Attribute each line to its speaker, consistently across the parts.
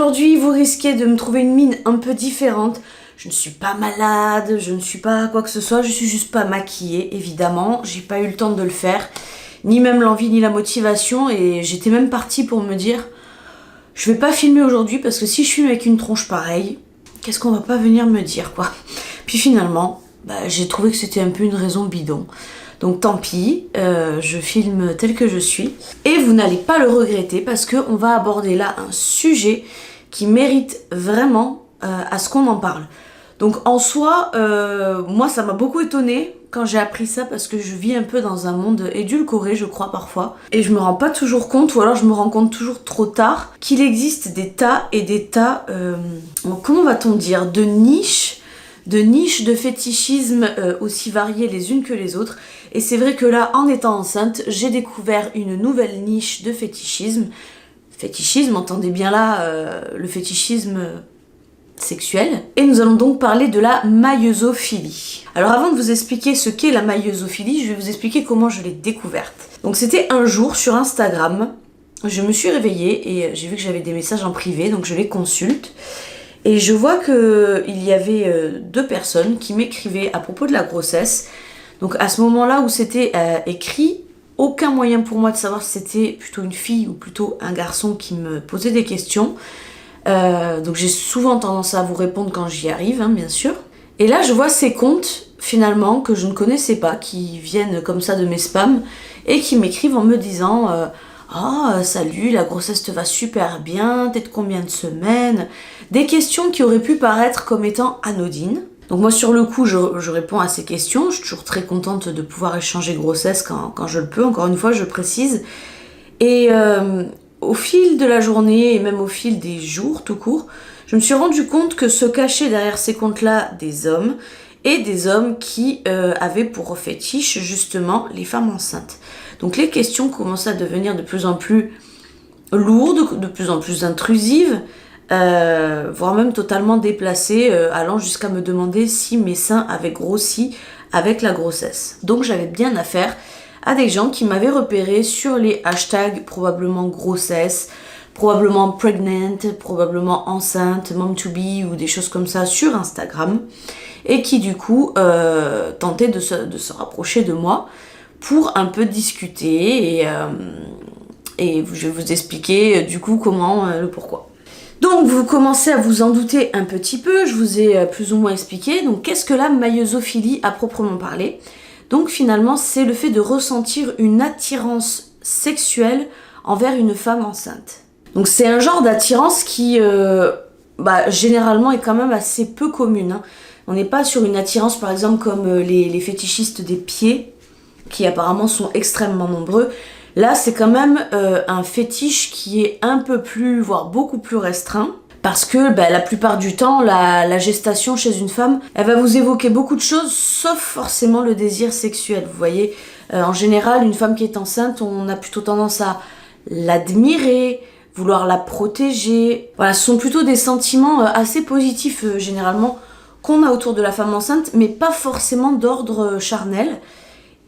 Speaker 1: Aujourd'hui, vous risquez de me trouver une mine un peu différente. Je ne suis pas malade, je ne suis pas quoi que ce soit, je suis juste pas maquillée, évidemment. J'ai pas eu le temps de le faire, ni même l'envie ni la motivation, et j'étais même partie pour me dire je vais pas filmer aujourd'hui parce que si je filme avec une tronche pareille, qu'est-ce qu'on va pas venir me dire, quoi. Puis finalement, j'ai trouvé que c'était un peu une raison bidon. Donc tant pis, je filme tel que je suis. Et vous n'allez pas le regretter parce qu'on va aborder là un sujet qui mérite vraiment à ce qu'on en parle. Donc en soi, moi ça m'a beaucoup étonnée quand j'ai appris ça parce que je vis un peu dans un monde édulcoré, je crois parfois. Et je me rends pas toujours compte, ou alors je me rends compte toujours trop tard, qu'il existe des tas et des tas, comment va-t-on dire, de niches de fétichisme aussi variées les unes que les autres. Et c'est vrai que là, en étant enceinte, j'ai découvert une nouvelle niche de fétichisme. Fétichisme, entendez bien là, le fétichisme sexuel. Et nous allons donc parler de la maïeusophilie. Alors avant de vous expliquer ce qu'est la maïeusophilie, je vais vous expliquer comment je l'ai découverte. Donc c'était un jour sur Instagram, je me suis réveillée et j'ai vu que j'avais des messages en privé, donc je les consulte. Et je vois qu'il y avait deux personnes qui m'écrivaient à propos de la grossesse. Donc à ce moment-là où c'était écrit, aucun moyen pour moi de savoir si c'était plutôt une fille ou plutôt un garçon qui me posait des questions. Donc j'ai souvent tendance à vous répondre quand j'y arrive, hein, bien sûr. Et là je vois ces comptes finalement que je ne connaissais pas, qui viennent comme ça de mes spams et qui m'écrivent en me disant salut, la grossesse te va super bien, t'es de combien de semaines? Des questions qui auraient pu paraître comme étant anodines. Donc moi sur le coup je réponds à ces questions, je suis toujours très contente de pouvoir échanger grossesse quand je le peux, encore une fois je précise. Et au fil de la journée et même au fil des jours tout court, je me suis rendu compte que se cachaient derrière ces comptes-là des hommes, et des hommes qui avaient pour fétiche justement les femmes enceintes. Donc les questions commençaient à devenir de plus en plus lourdes, de plus en plus intrusives, voire même totalement déplacées, allant jusqu'à me demander si mes seins avaient grossi avec la grossesse. Donc j'avais bien affaire à des gens qui m'avaient repéré sur les hashtags probablement grossesse, probablement pregnant, probablement enceinte, mom to be ou des choses comme ça sur Instagram, et qui du coup tentaient de se rapprocher de moi pour un peu discuter et je vais vous expliquer du coup comment, le pourquoi. Donc vous commencez à vous en douter un petit peu, je vous ai plus ou moins expliqué. Donc qu'est-ce que la maïeusophilie à proprement parler? Donc finalement c'est le fait de ressentir une attirance sexuelle envers une femme enceinte. Donc c'est un genre d'attirance qui généralement est quand même assez peu commune, hein. On n'est pas sur une attirance par exemple comme les fétichistes des pieds, qui apparemment sont extrêmement nombreux. Là c'est quand même un fétiche qui est un peu plus, voire beaucoup plus restreint. Parce que la plupart du temps, la gestation chez une femme, elle va vous évoquer beaucoup de choses, sauf forcément le désir sexuel. Vous voyez, en général, une femme qui est enceinte, on a plutôt tendance à l'admirer, vouloir la protéger. Voilà, ce sont plutôt des sentiments assez positifs généralement qu'on a autour de la femme enceinte, mais pas forcément d'ordre charnel.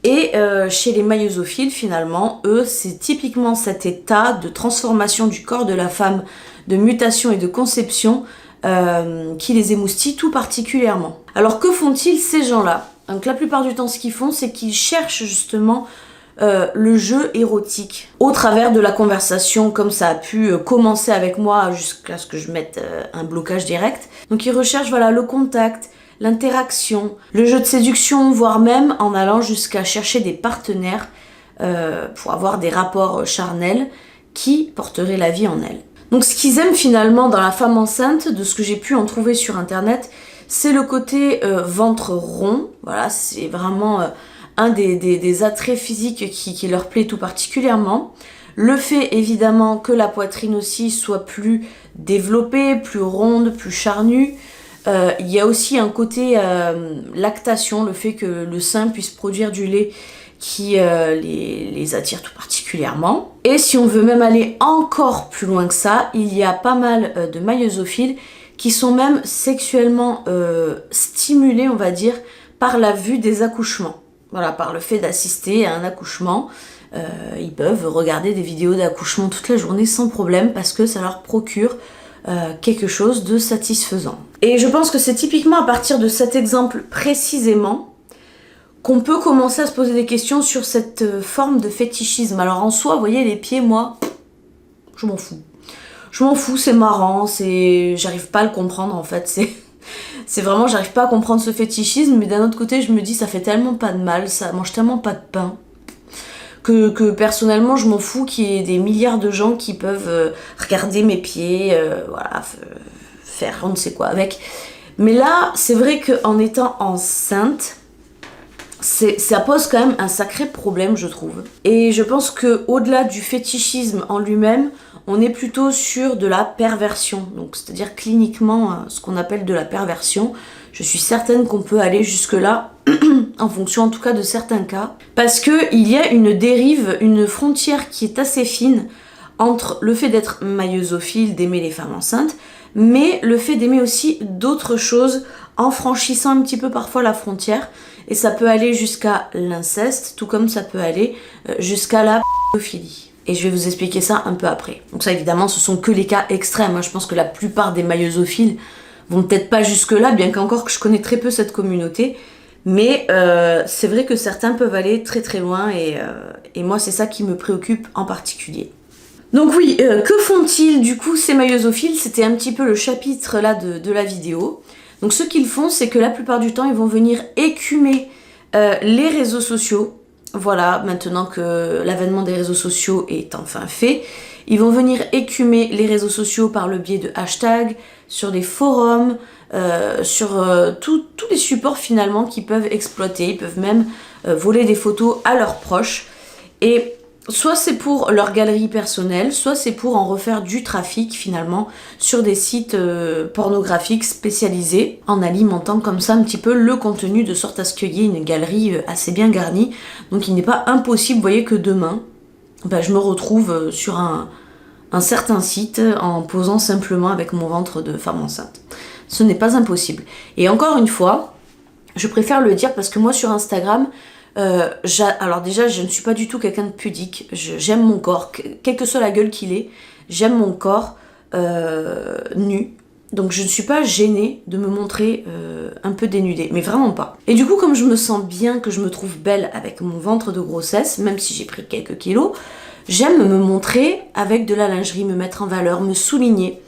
Speaker 1: Et chez les maïeusophiles, finalement, eux, c'est typiquement cet état de transformation du corps de la femme, de mutation et de conception qui les émoustille tout particulièrement. Alors que font-ils ces gens-là? Donc la plupart du temps, ce qu'ils font, c'est qu'ils cherchent justement le jeu érotique au travers de la conversation, comme ça a pu commencer avec moi jusqu'à ce que je mette un blocage direct. Donc ils recherchent le contact, l'interaction, le jeu de séduction, voire même en allant jusqu'à chercher des partenaires pour avoir des rapports charnels qui porteraient la vie en elle. Donc ce qu'ils aiment finalement dans la femme enceinte, de ce que j'ai pu en trouver sur internet, c'est le côté ventre rond. Voilà, c'est vraiment un des attraits physiques qui leur plaît tout particulièrement. Le fait évidemment que la poitrine aussi soit plus développée, plus ronde, plus charnue. Il y a aussi un côté lactation, le fait que le sein puisse produire du lait qui les attire tout particulièrement. Et si on veut même aller encore plus loin que ça, il y a pas mal de maïeusophiles qui sont même sexuellement stimulés, on va dire, par la vue des accouchements. Voilà, par le fait d'assister à un accouchement. Ils peuvent regarder des vidéos d'accouchement toute la journée sans problème parce que ça leur procure quelque chose de satisfaisant. Et je pense que c'est typiquement à partir de cet exemple précisément qu'on peut commencer à se poser des questions sur cette forme de fétichisme. Alors en soi, vous voyez, les pieds, moi, je m'en fous. Je m'en fous, c'est marrant, j'arrive pas à le comprendre en fait, c'est vraiment, j'arrive pas à comprendre ce fétichisme, mais d'un autre côté, je me dis, ça fait tellement pas de mal, ça mange tellement pas de pain, que personnellement, je m'en fous qu'il y ait des milliards de gens qui peuvent regarder mes pieds, voilà, faire on ne sait quoi avec. Mais là, c'est vrai qu'en étant enceinte, ça pose quand même un sacré problème, je trouve. Et je pense que au-delà du fétichisme en lui-même, on est plutôt sur de la perversion. Donc, c'est-à-dire cliniquement, ce qu'on appelle de la perversion. Je suis certaine qu'on peut aller jusque-là, en fonction en tout cas de certains cas. Parce qu'il y a une dérive, une frontière qui est assez fine entre le fait d'être maïeusophile, d'aimer les femmes enceintes, mais le fait d'aimer aussi d'autres choses en franchissant un petit peu parfois la frontière. Et ça peut aller jusqu'à l'inceste, tout comme ça peut aller jusqu'à la pédophilie. Et je vais vous expliquer ça un peu après. Donc ça évidemment ce sont que les cas extrêmes. Moi je pense que la plupart des maïeusophiles vont peut-être pas jusque là, bien qu'encore que je connais très peu cette communauté. Mais c'est vrai que certains peuvent aller très très loin et moi c'est ça qui me préoccupe en particulier. Donc oui, que font-ils du coup ces maïeusophiles? C'était un petit peu le chapitre là de la vidéo. Donc ce qu'ils font, c'est que la plupart du temps, ils vont venir écumer les réseaux sociaux. Voilà, maintenant que l'avènement des réseaux sociaux est enfin fait, ils vont venir écumer les réseaux sociaux par le biais de hashtags, sur des forums, sur tous les supports finalement qu'ils peuvent exploiter. Ils peuvent même voler des photos à leurs proches. Et soit c'est pour leur galerie personnelle, soit c'est pour en refaire du trafic finalement sur des sites pornographiques spécialisés, en alimentant comme ça un petit peu le contenu de sorte à ce qu'il y ait une galerie assez bien garnie. Donc il n'est pas impossible, vous voyez, que demain, je me retrouve sur un certain site en posant simplement avec mon ventre de femme enceinte. Ce n'est pas impossible. Et encore une fois, je préfère le dire parce que moi sur Instagram, alors déjà je ne suis pas du tout quelqu'un de pudique, j'aime mon corps, quelle que soit la gueule qu'il ait, j'aime mon corps nu, donc je ne suis pas gênée de me montrer un peu dénudée, mais vraiment pas. Et du coup comme je me sens bien, que je me trouve belle avec mon ventre de grossesse, même si j'ai pris quelques kilos, j'aime me montrer avec de la lingerie, me mettre en valeur, me souligner.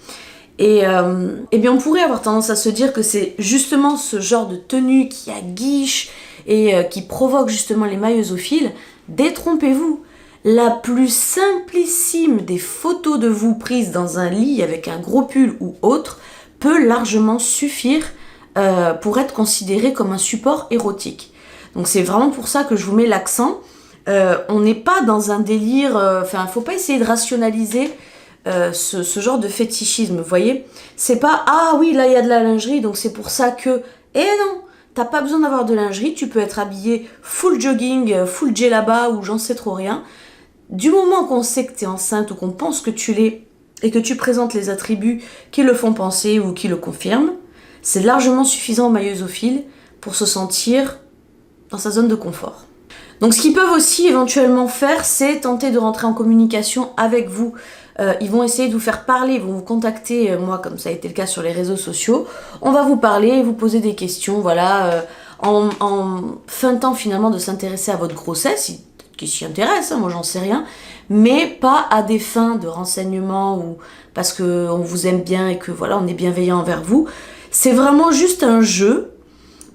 Speaker 1: Et bien on pourrait avoir tendance à se dire que c'est justement ce genre de tenue qui aguiche et qui provoque justement les maïeusophiles. Détrompez-vous, la plus simplissime des photos de vous prises dans un lit avec un gros pull ou autre peut largement suffire pour être considérée comme un support érotique. Donc c'est vraiment pour ça que je vous mets l'accent. On n'est pas dans un délire, faut pas essayer de rationaliser ce genre de fétichisme, vous voyez. C'est pas, ah oui, là il y a de la lingerie, donc c'est pour ça que... Eh non, t'as pas besoin d'avoir de lingerie, tu peux être habillé full jogging, full djellaba ou j'en sais trop rien. Du moment qu'on sait que t'es enceinte ou qu'on pense que tu l'es et que tu présentes les attributs qui le font penser ou qui le confirment, c'est largement suffisant aux maïeusophiles pour se sentir dans sa zone de confort. Donc ce qu'ils peuvent aussi éventuellement faire, c'est tenter de rentrer en communication avec vous. Ils vont essayer de vous faire parler, ils vont vous contacter, moi comme ça a été le cas sur les réseaux sociaux. On va vous parler, vous poser des questions, voilà, en feintant finalement de s'intéresser à votre grossesse, qui s'y intéresse, hein, moi j'en sais rien, mais pas à des fins de renseignement ou parce qu'on vous aime bien et que voilà, on est bienveillant envers vous. C'est vraiment juste un jeu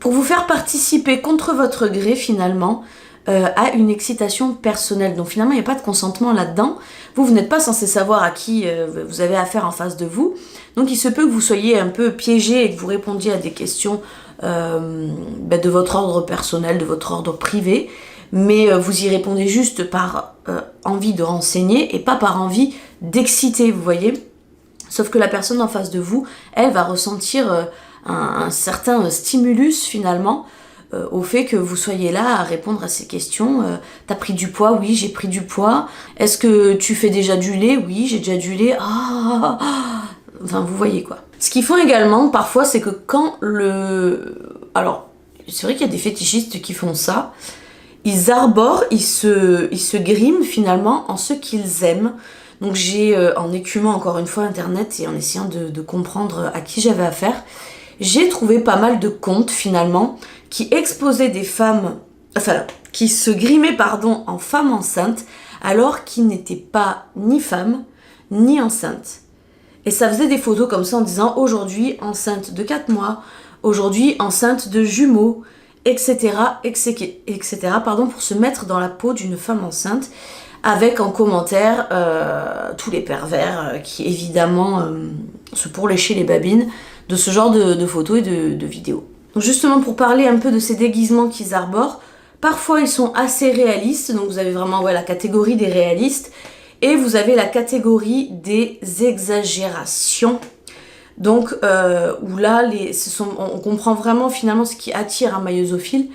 Speaker 1: pour vous faire participer contre votre gré finalement à une excitation personnelle. Donc finalement, il n'y a pas de consentement là-dedans. Vous n'êtes pas censé savoir à qui vous avez affaire en face de vous. Donc il se peut que vous soyez un peu piégé et que vous répondiez à des questions de votre ordre personnel, de votre ordre privé. Mais vous y répondez juste par envie de renseigner et pas par envie d'exciter, vous voyez. Sauf que la personne en face de vous, elle va ressentir un certain stimulus finalement, au fait que vous soyez là à répondre à ces questions. T'as pris du poids? Oui, j'ai pris du poids. Est-ce que tu fais déjà du lait? Oui, j'ai déjà du lait. Enfin, vous voyez quoi. Ce qu'ils font également, parfois, c'est que quand Alors, c'est vrai qu'il y a des fétichistes qui font ça. Ils arborent, ils se griment finalement en ce qu'ils aiment. Donc j'ai, en écumant encore une fois internet et en essayant de comprendre à qui j'avais affaire, j'ai trouvé pas mal de comptes finalement qui exposaient des femmes, enfin qui se grimaient pardon en femmes enceintes alors qu'ils n'étaient pas ni femmes ni enceintes. Et ça faisait des photos comme ça en disant aujourd'hui enceinte de 4 mois, aujourd'hui enceinte de jumeaux, etc. etc. pardon, pour se mettre dans la peau d'une femme enceinte, avec en commentaire tous les pervers qui évidemment se pourléchaient les babines de ce genre de photos et de vidéos. Donc justement pour parler un peu de ces déguisements qu'ils arborent, parfois ils sont assez réalistes, donc vous avez vraiment la catégorie des réalistes, et vous avez la catégorie des exagérations. Donc où là, on comprend vraiment finalement ce qui attire un maïeusophile,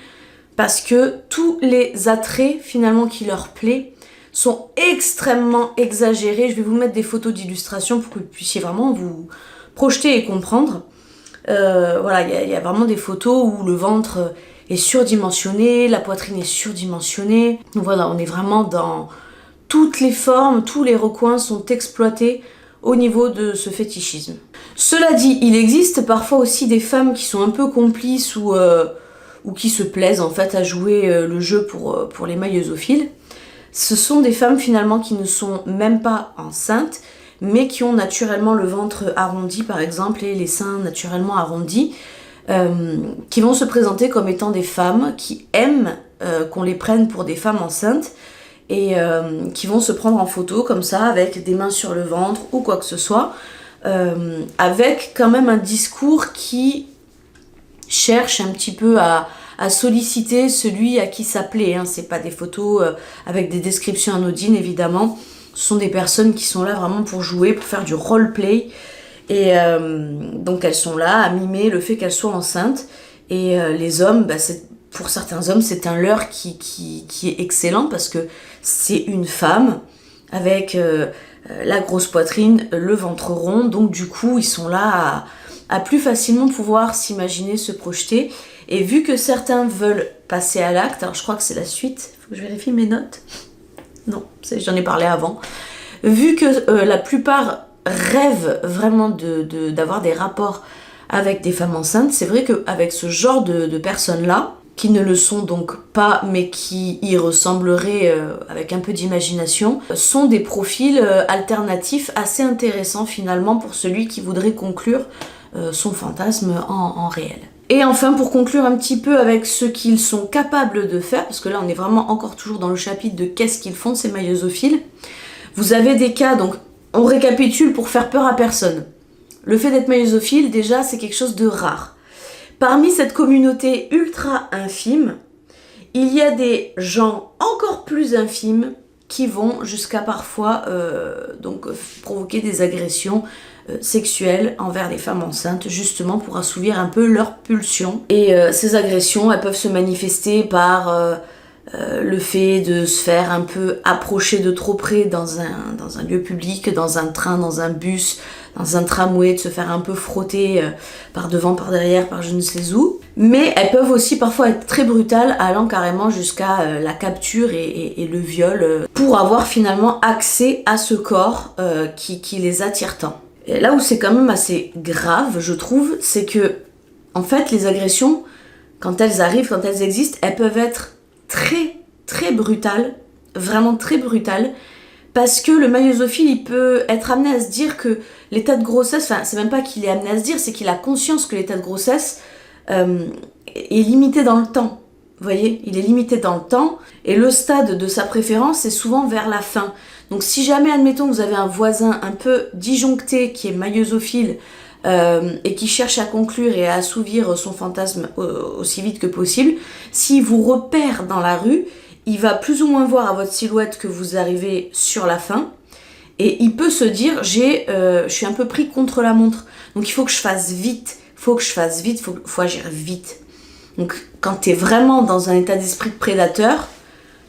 Speaker 1: parce que tous les attraits finalement qui leur plaît sont extrêmement exagérés. Je vais vous mettre des photos d'illustration pour que vous puissiez vraiment vous projeter et comprendre. Voilà, il y a vraiment des photos où le ventre est surdimensionné, la poitrine est surdimensionnée. Donc voilà, on est vraiment dans toutes les formes, tous les recoins sont exploités au niveau de ce fétichisme. Cela dit, il existe parfois aussi des femmes qui sont un peu complices ou qui se plaisent en fait à jouer le jeu pour les maïeusophiles. Ce sont des femmes finalement qui ne sont même pas enceintes, mais qui ont naturellement le ventre arrondi par exemple et les seins naturellement arrondis, qui vont se présenter comme étant des femmes qui aiment qu'on les prenne pour des femmes enceintes, et qui vont se prendre en photo comme ça avec des mains sur le ventre ou quoi que ce soit, avec quand même un discours qui cherche un petit peu à solliciter celui à qui ça plaît, hein. C'est pas des photos avec des descriptions anodines évidemment, ce sont des personnes qui sont là vraiment pour jouer, pour faire du roleplay, et donc elles sont là à mimer le fait qu'elles soient enceintes, et les hommes, pour certains hommes, c'est un leurre qui est excellent parce que c'est une femme avec la grosse poitrine, le ventre rond, donc du coup ils sont là à plus facilement pouvoir s'imaginer, se projeter. Et vu que certains veulent passer à l'acte, alors je crois que c'est la suite, faut que je vérifie mes notes. Non, j'en ai parlé avant. Vu que la plupart rêvent vraiment d'avoir des rapports avec des femmes enceintes, c'est vrai qu'avec ce genre de personnes-là, qui ne le sont donc pas, mais qui y ressembleraient avec un peu d'imagination, sont des profils alternatifs assez intéressants finalement pour celui qui voudrait conclure son fantasme en réel. Et enfin, pour conclure un petit peu avec ce qu'ils sont capables de faire, parce que là on est vraiment encore toujours dans le chapitre de qu'est-ce qu'ils font ces maïeusophiles, vous avez des cas, donc on récapitule pour faire peur à personne. Le fait d'être maïeusophile, déjà, c'est quelque chose de rare. Parmi cette communauté ultra infime, il y a des gens encore plus infimes qui vont jusqu'à parfois provoquer des agressions sexuelles envers les femmes enceintes, justement pour assouvir un peu leurs pulsions. Et ces agressions, elles peuvent se manifester par le fait de se faire un peu approcher de trop près dans un lieu public, dans un train, dans un bus, dans un tramway, de se faire un peu frotter par devant, par derrière, par je ne sais où. Mais elles peuvent aussi parfois être très brutales, allant carrément jusqu'à la capture et le viol, pour avoir finalement accès à ce corps qui les attire tant. Et là où c'est quand même assez grave, je trouve, c'est que, en fait, les agressions, quand elles arrivent, quand elles existent, elles peuvent être très, très brutales, vraiment très brutales, parce que le maïeusophile, il peut être amené à se dire que l'état de grossesse, enfin, c'est même pas qu'il est amené à se dire, c'est qu'il a conscience que l'état de grossesse est limité dans le temps. Vous voyez, il est limité dans le temps, et le stade de sa préférence est souvent vers la fin. Donc si jamais, admettons, vous avez un voisin un peu disjoncté qui est maïeusophile et qui cherche à conclure et à assouvir son fantasme aussi vite que possible, s'il vous repère dans la rue, il va plus ou moins voir à votre silhouette que vous arrivez sur la fin, et il peut se dire je suis un peu pris contre la montre, donc il faut que je fasse vite, faut agir vite. Donc quand tu es vraiment dans un état d'esprit de prédateur,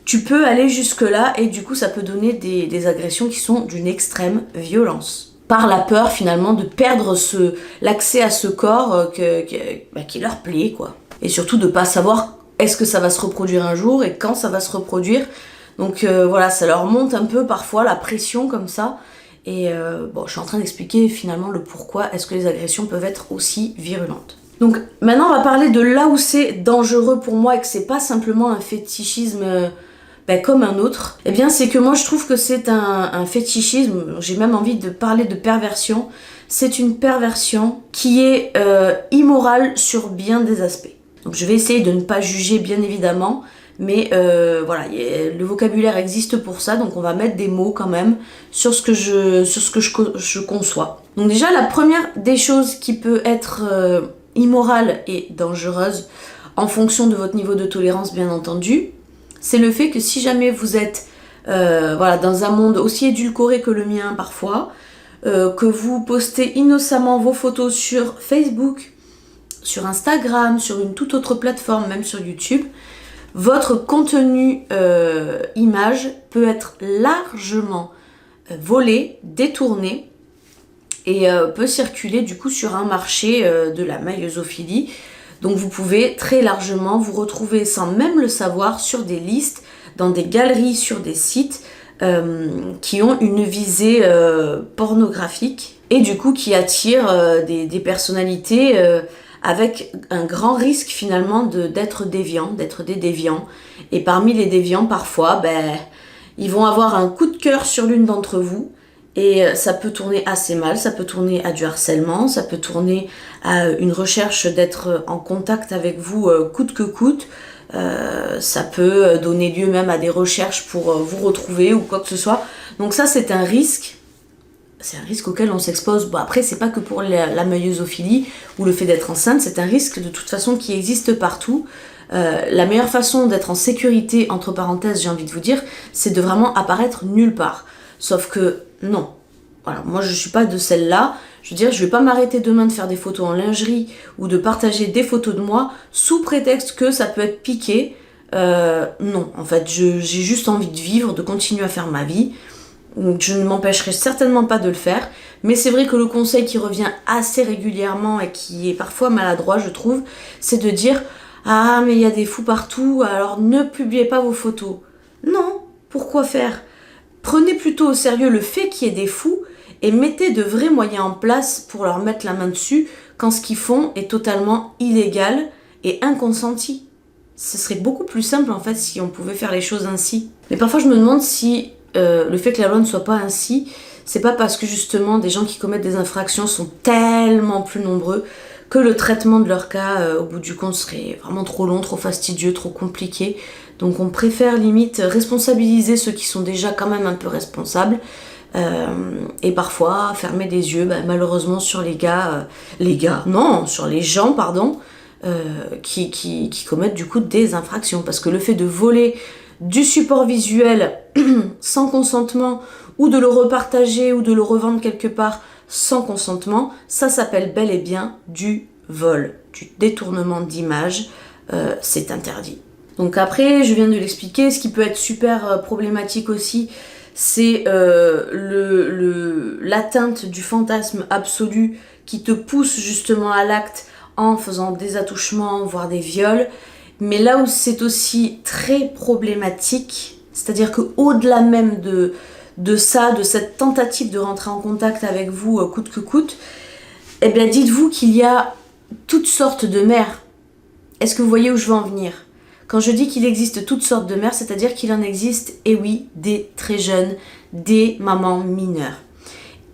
Speaker 1: tu peux aller jusque là, et du coup ça peut donner des agressions qui sont d'une extrême violence, par la peur finalement de perdre l'accès à ce corps qui leur plaît, quoi. Et surtout de pas savoir est-ce que ça va se reproduire un jour et quand ça va se reproduire. Donc voilà, ça leur monte un peu parfois la pression comme ça. Et bon, je suis en train d'expliquer finalement le pourquoi est-ce que les agressions peuvent être aussi virulentes. Donc maintenant on va parler de là où c'est dangereux pour moi et que c'est pas simplement un fétichisme comme un autre. Eh bien c'est que moi je trouve que c'est un fétichisme, j'ai même envie de parler de perversion. C'est une perversion qui est immorale sur bien des aspects. Donc je vais essayer de ne pas juger bien évidemment, mais voilà, le vocabulaire existe pour ça, donc on va mettre des mots quand même sur ce que je conçois. Donc déjà la première des choses qui peut être immorale et dangereuse en fonction de votre niveau de tolérance bien entendu, c'est le fait que si jamais vous êtes voilà, dans un monde aussi édulcoré que le mien parfois, que vous postez innocemment vos photos sur Facebook, sur Instagram, sur une toute autre plateforme, même sur YouTube, votre contenu image peut être largement volé, détourné et peut circuler du coup sur un marché de la maillosophilie. Donc vous pouvez très largement vous retrouver sans même le savoir sur des listes, dans des galeries, sur des sites qui ont une visée pornographique et du coup qui attirent des personnalités avec un grand risque finalement d'être déviants, d'être des déviants. Et parmi les déviants parfois, ils vont avoir un coup de cœur sur l'une d'entre vous et ça peut tourner assez mal, ça peut tourner à du harcèlement, ça peut tourner à une recherche d'être en contact avec vous coûte que coûte. Ça peut donner lieu même à des recherches pour vous retrouver ou quoi que ce soit. Donc ça c'est un risque auquel on s'expose. Bon après c'est pas que pour la maillosophilie ou le fait d'être enceinte, c'est un risque de toute façon qui existe partout. La meilleure façon d'être en sécurité, entre parenthèses j'ai envie de vous dire, c'est de vraiment apparaître nulle part. Sauf que non, voilà, moi je suis pas de celle-là. Je veux dire, je vais pas m'arrêter demain de faire des photos en lingerie ou de partager des photos de moi sous prétexte que ça peut être piqué. Non, en fait, j'ai juste envie de vivre, de continuer à faire ma vie. Donc, je ne m'empêcherai certainement pas de le faire. Mais c'est vrai que le conseil qui revient assez régulièrement et qui est parfois maladroit, je trouve, c'est de dire « Ah, mais il y a des fous partout, alors ne publiez pas vos photos. » Non, pourquoi faire ? Prenez plutôt au sérieux le fait qu'il y ait des fous et mettez de vrais moyens en place pour leur mettre la main dessus quand ce qu'ils font est totalement illégal et inconsenti. Ce serait beaucoup plus simple en fait si on pouvait faire les choses ainsi. Mais parfois je me demande si le fait que la loi ne soit pas ainsi, c'est pas parce que justement des gens qui commettent des infractions sont tellement plus nombreux que le traitement de leur cas au bout du compte serait vraiment trop long, trop fastidieux, trop compliqué. Donc on préfère limite responsabiliser ceux qui sont déjà quand même un peu responsables et parfois fermer les yeux malheureusement sur sur les gens pardon qui commettent du coup des infractions, parce que le fait de voler du support visuel sans consentement ou de le repartager ou de le revendre quelque part sans consentement, ça s'appelle bel et bien du vol, du détournement d'image, c'est interdit. Donc après, je viens de l'expliquer, ce qui peut être super problématique aussi, c'est l'atteinte du fantasme absolu qui te pousse justement à l'acte en faisant des attouchements, voire des viols. Mais là où c'est aussi très problématique, c'est-à-dire qu'au-delà même de ça, de cette tentative de rentrer en contact avec vous coûte que coûte, eh bien dites-vous qu'il y a toutes sortes de mères. Est-ce que vous voyez où je veux en venir ? Quand je dis qu'il existe toutes sortes de mères, c'est-à-dire qu'il en existe, et oui, des très jeunes, des mamans mineures.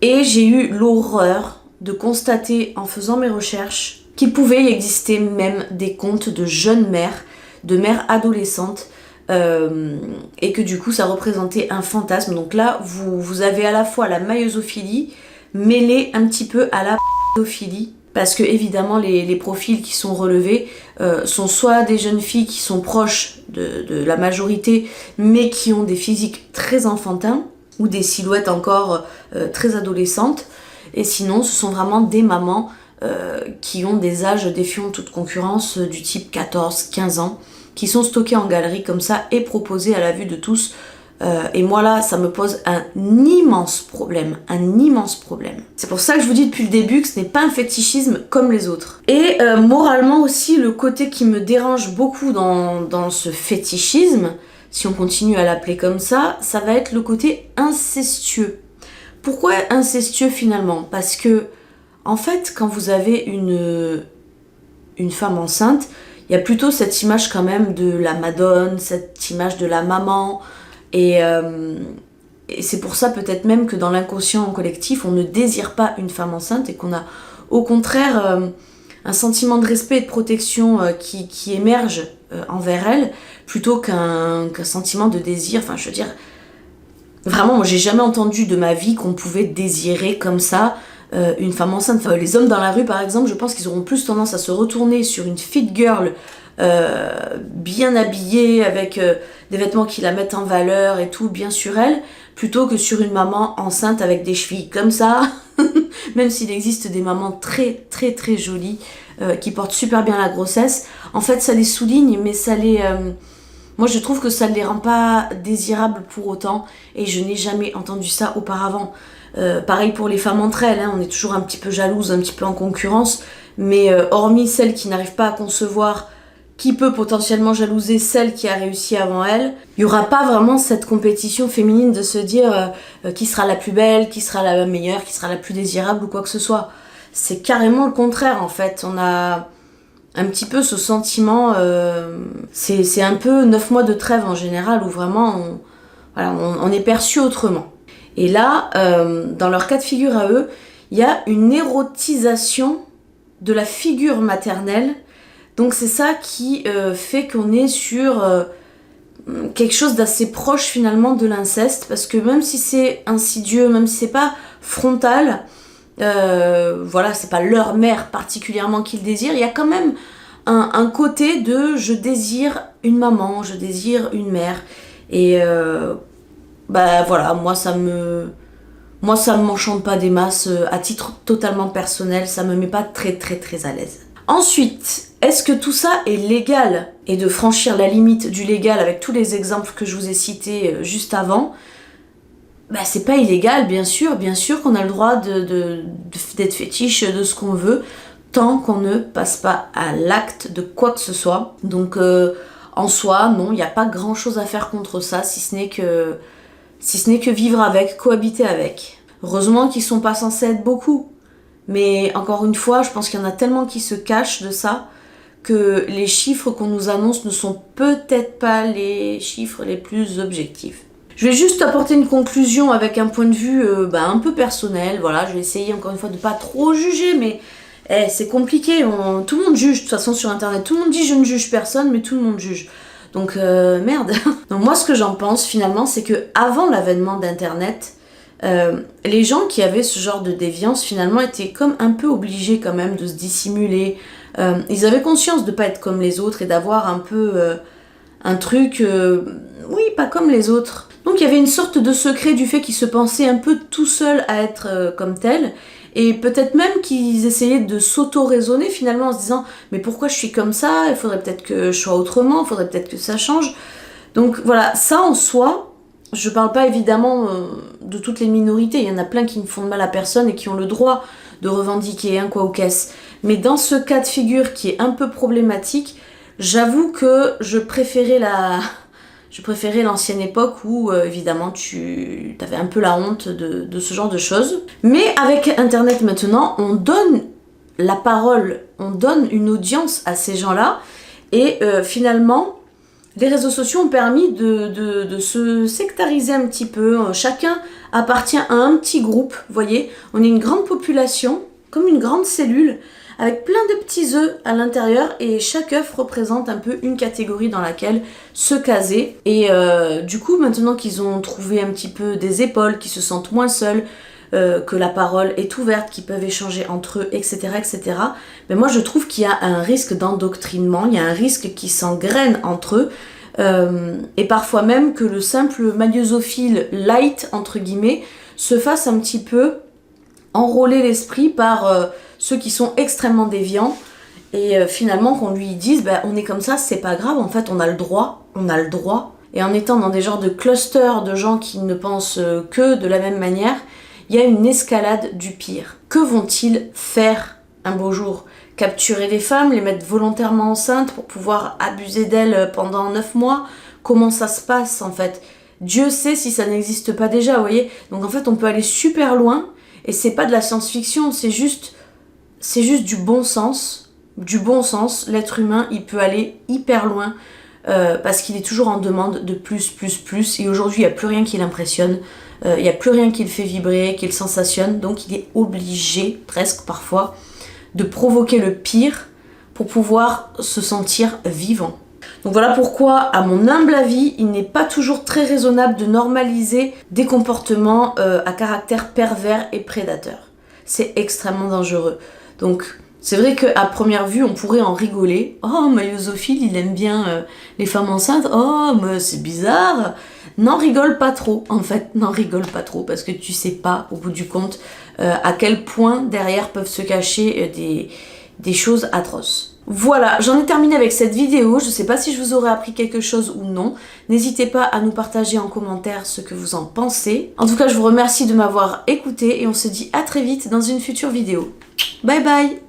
Speaker 1: Et j'ai eu l'horreur de constater en faisant mes recherches qu'il pouvait y exister même des comptes de jeunes mères, de mères adolescentes, et que du coup ça représentait un fantasme. Donc là, vous avez à la fois la maillosophilie mêlée un petit peu à la pédophilie. Parce que évidemment les profils qui sont relevés sont soit des jeunes filles qui sont proches de la majorité mais qui ont des physiques très enfantins ou des silhouettes encore très adolescentes, et sinon ce sont vraiment des mamans qui ont des âges défiant toute concurrence du type 14-15 ans, qui sont stockées en galerie comme ça et proposées à la vue de tous. Et moi là, ça me pose un immense problème. C'est pour ça que je vous dis depuis le début que ce n'est pas un fétichisme comme les autres. Et moralement aussi, le côté qui me dérange beaucoup dans ce fétichisme, si on continue à l'appeler comme ça va être le côté incestueux. Pourquoi incestueux finalement? Parce que, en fait, quand vous avez une femme enceinte, il y a plutôt cette image quand même de la madone, cette image de la maman, et c'est pour ça peut-être même que dans l'inconscient collectif, on ne désire pas une femme enceinte et qu'on a au contraire un sentiment de respect et de protection qui émerge envers elle, plutôt qu'un sentiment de désir. Enfin, je veux dire, vraiment, moi j'ai jamais entendu de ma vie qu'on pouvait désirer comme ça une femme enceinte. Enfin, les hommes dans la rue par exemple, je pense qu'ils auront plus tendance à se retourner sur une fit girl bien habillée, avec des vêtements qui la mettent en valeur et tout, bien sur elle, plutôt que sur une maman enceinte avec des chevilles comme ça. Même s'il existe des mamans très très très jolies qui portent super bien la grossesse, en fait ça les souligne, mais ça les... moi je trouve que ça ne les rend pas désirables pour autant, et je n'ai jamais entendu ça auparavant. Pareil pour les femmes entre elles, hein, on est toujours un petit peu jalouse, un petit peu en concurrence, mais hormis celles qui n'arrivent pas à concevoir qui peut potentiellement jalouser celle qui a réussi avant elle, il n'y aura pas vraiment cette compétition féminine de se dire qui sera la plus belle, qui sera la meilleure, qui sera la plus désirable ou quoi que ce soit. C'est carrément le contraire en fait. On a un petit peu ce sentiment, c'est un peu 9 mois de trêve en général où vraiment on est perçu autrement. Et là, dans leur cas de figure à eux, il y a une érotisation de la figure maternelle. Donc c'est ça qui fait qu'on est sur quelque chose d'assez proche finalement de l'inceste, parce que même si c'est insidieux, même si c'est pas frontal, voilà, c'est pas leur mère particulièrement qui le désire, il y a quand même un côté de je désire une maman, je désire une mère, et bah voilà, moi ça m'enchante pas des masses, à titre totalement personnel, ça me met pas très très très à l'aise. Ensuite, est-ce que tout ça est légal? Et de franchir la limite du légal avec tous les exemples que je vous ai cités juste avant, bah c'est pas illégal, bien sûr qu'on a le droit d'être fétiche de ce qu'on veut, tant qu'on ne passe pas à l'acte de quoi que ce soit. Donc en soi, non, il n'y a pas grand chose à faire contre ça, si ce n'est que vivre avec, cohabiter avec. Heureusement qu'ils sont pas censés être beaucoup. Mais encore une fois, je pense qu'il y en a tellement qui se cachent de ça que les chiffres qu'on nous annonce ne sont peut-être pas les chiffres les plus objectifs. Je vais juste apporter une conclusion avec un point de vue un peu personnel. Voilà, je vais essayer encore une fois de pas trop juger, mais c'est compliqué. Tout le monde juge, de toute façon sur internet. Tout le monde dit je ne juge personne, mais tout le monde juge. Donc merde. Donc moi ce que j'en pense finalement, c'est que avant l'avènement d'internet, les gens qui avaient ce genre de déviance finalement étaient comme un peu obligés quand même de se dissimuler. Ils avaient conscience de pas être comme les autres et d'avoir un peu un truc, oui, pas comme les autres. Donc il y avait une sorte de secret du fait qu'ils se pensaient un peu tout seuls à être comme tels, et peut-être même qu'ils essayaient de s'auto-raisonner finalement en se disant mais pourquoi je suis comme ça, il faudrait peut-être que je sois autrement, il faudrait peut-être que ça change. Donc voilà, ça en soi, je parle pas évidemment de toutes les minorités, il y en a plein qui ne font de mal à personne et qui ont le droit de revendiquer un quoi aux caisses. Mais dans ce cas de figure qui est un peu problématique, j'avoue que je préférais l'ancienne époque où évidemment tu avais un peu la honte de ce genre de choses. Mais avec internet maintenant, on donne la parole, on donne une audience à ces gens-là, et finalement les réseaux sociaux ont permis de se sectariser un petit peu. Chacun appartient à un petit groupe, vous voyez. On est une grande population, comme une grande cellule, avec plein de petits œufs à l'intérieur, et chaque œuf représente un peu une catégorie dans laquelle se caser. Et du coup, maintenant qu'ils ont trouvé un petit peu des épaules, qu'ils se sentent moins seuls, que la parole est ouverte, qu'ils peuvent échanger entre eux, etc., etc. Mais moi je trouve qu'il y a un risque d'endoctrinement, il y a un risque qui s'engraine entre eux, et parfois même que le simple magnésophile light, entre guillemets, se fasse un petit peu enrôler l'esprit par ceux qui sont extrêmement déviants, et finalement qu'on lui dise on est comme ça, c'est pas grave, en fait on a le droit. Et en étant dans des genres de clusters de gens qui ne pensent que de la même manière, il y a une escalade du pire. Que vont-ils faire un beau jour? Capturer les femmes, les mettre volontairement enceintes pour pouvoir abuser d'elles pendant 9 mois? comment ça se passe en fait. Dieu sait si ça n'existe pas déjà, vous voyez. Donc en fait, on peut aller super loin et c'est pas de la science-fiction, c'est juste du bon sens. Du bon sens, l'être humain, il peut aller hyper loin parce qu'il est toujours en demande de plus. Et aujourd'hui, il n'y a plus rien qui l'impressionne, il n'y a plus rien qui le fait vibrer, qui le sensationne. Donc il est obligé, presque parfois, de provoquer le pire pour pouvoir se sentir vivant. Donc voilà pourquoi, à mon humble avis, il n'est pas toujours très raisonnable de normaliser des comportements à caractère pervers et prédateur. C'est extrêmement dangereux. Donc c'est vrai qu'à première vue, on pourrait en rigoler. Oh, maïosophile, il aime bien les femmes enceintes. Oh, mais c'est bizarre. N'en rigole pas trop, en fait. N'en rigole pas trop, parce que tu sais pas, au bout du compte, à quel point derrière peuvent se cacher des choses atroces. Voilà, j'en ai terminé avec cette vidéo. Je sais pas si je vous aurais appris quelque chose ou non. N'hésitez pas à nous partager en commentaire ce que vous en pensez. En tout cas, je vous remercie de m'avoir écouté et on se dit à très vite dans une future vidéo. Bye bye!